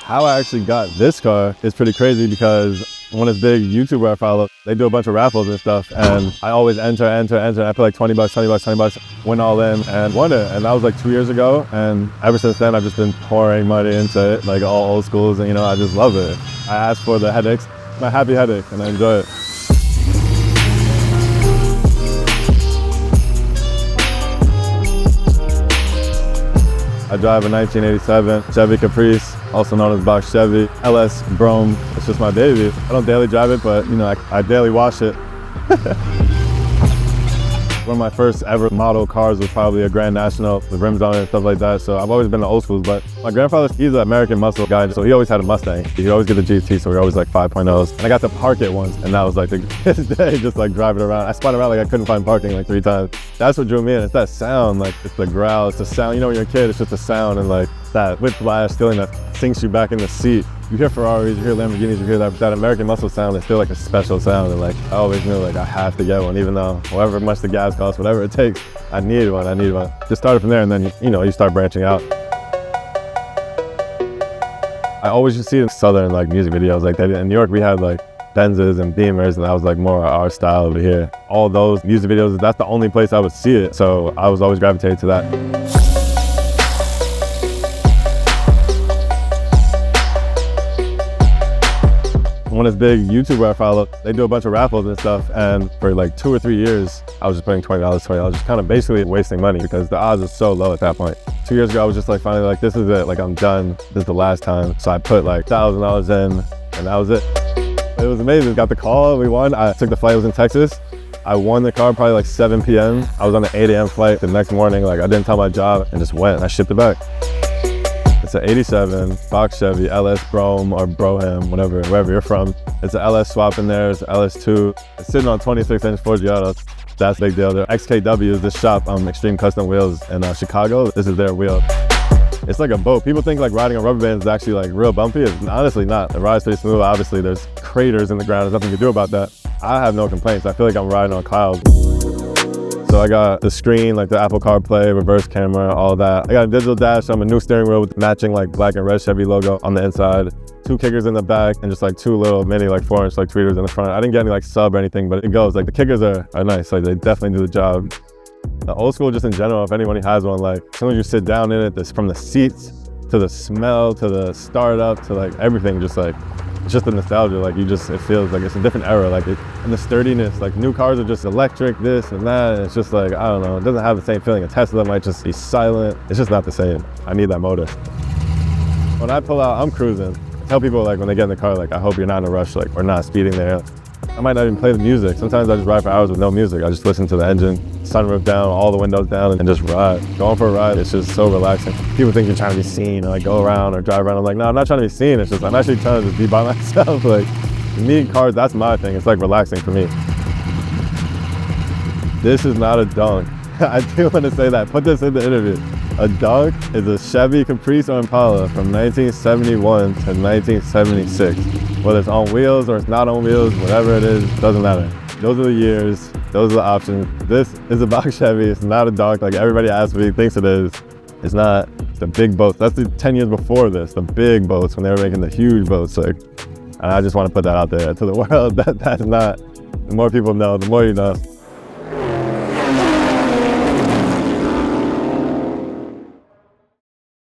How I actually got this car is pretty crazy because one of this big YouTuber I follow, they do a bunch of raffles and stuff, and I always enter. I put like 20 bucks, 20 bucks, 20 bucks, went all in and won it. And that was like 2 years ago. And ever since then, I've just been pouring money into it, like all old schools, and I just love it. I ask for the headaches, my happy headache, and I enjoy it. I drive a 1987 Chevy Caprice, also known as Box Chevy, LS Brougham. It's just my baby. I don't daily drive it, but I daily wash it. One of my first ever model cars was probably a Grand National with rims on it and stuff like that. So I've always been to old schools, but my grandfather, he's an American muscle guy, so he always had a Mustang. He'd always get the GT, so we were always like 5.0s. And I got to park it once, and that was like the greatest day, just like driving around. I spun around like I couldn't find parking like 3 times. That's what drew me in. It's that sound, like it's the growl, it's the sound. When you're a kid, it's just the sound and like that whiplash feeling that sinks you back in the seat. You hear Ferraris, you hear Lamborghinis, you hear that American muscle sound. It's still like a special sound, and like I always knew like I have to get one, even though however much the gas costs, whatever it takes, I need one. Just started from there, and then you start branching out. I always just see in southern like music videos like that. In New York we had like Benzes and Beamers, and that was like more our style over here. All those music videos, that's the only place I would see it, so I was always gravitated to that. One of this big YouTuber I follow, they do a bunch of raffles and stuff, and for like 2 or 3 years, I was just putting $20, just kind of basically wasting money because the odds are so low at that point. 2 years ago, I was just like finally like, this is it, like I'm done, this is the last time. So I put like $1,000 in, and that was it. It was amazing, got the call, we won. I took the flight, it was in Texas. I won the car probably like 7 p.m. I was on an 8 a.m. flight the next morning, like I didn't tell my job and just went, and I shipped it back. It's an 87 Box Chevy LS Brougham or Brougham, wherever you're from. It's an LS swap in there, it's an LS2. It's sitting on 26-inch Ford Giottos. That's a big deal. They're XKW is this shop, Extreme Custom Wheels in Chicago. This is their wheel. It's like a boat. People think like riding on rubber bands is actually like real bumpy. It's honestly not. The ride's pretty smooth. Obviously there's craters in the ground. There's nothing to do about that. I have no complaints. I feel like I'm riding on clouds. So I got the screen, like the Apple CarPlay, reverse camera, all that. I got a digital dash. I'm a new steering wheel with matching like black and red Chevy logo on the inside. 2 kickers in the back, and just like 2 little mini like 4-inch like tweeters in the front. I didn't get any like sub or anything, but it goes. Like the kickers are nice. Like they definitely do the job. The old school, just in general, if anybody has one, like as soon as you sit down in it, from the seats to the smell to the startup to like everything, just like it's just the nostalgia. Like it feels like it's a different era. Like and the sturdiness. Like new cars are just electric, this and that. And it's just like I don't know. It doesn't have the same feeling. A Tesla might just be silent. It's just not the same. I need that motor. When I pull out, I'm cruising. I tell people like when they get in the car, like I hope you're not in a rush, like we're not speeding there. I might not even play the music. Sometimes I just ride for hours with no music. I just listen to the engine, sunroof down, all the windows down, and just ride. Going for a ride, it's just so relaxing. People think you're trying to be seen or like go around or drive around. I'm like, no, I'm not trying to be seen. It's just, I'm actually trying to just be by myself. Like me and cars, that's my thing. It's like relaxing for me. This is not a donk. I do want to say that. Put this in the interview. A donk is a Chevy Caprice or Impala from 1971 to 1976. Whether it's on wheels or it's not on wheels, whatever it is, doesn't matter. Those are the years, those are the options. This is a Box Chevy, it's not a donk like everybody asks me, thinks it is. It's not. It's the big boats. That's the 10 years before this, the big boats when they were making the huge boats. Like, and I just want to put that out there to the world. That's not, the more people know, the more you know.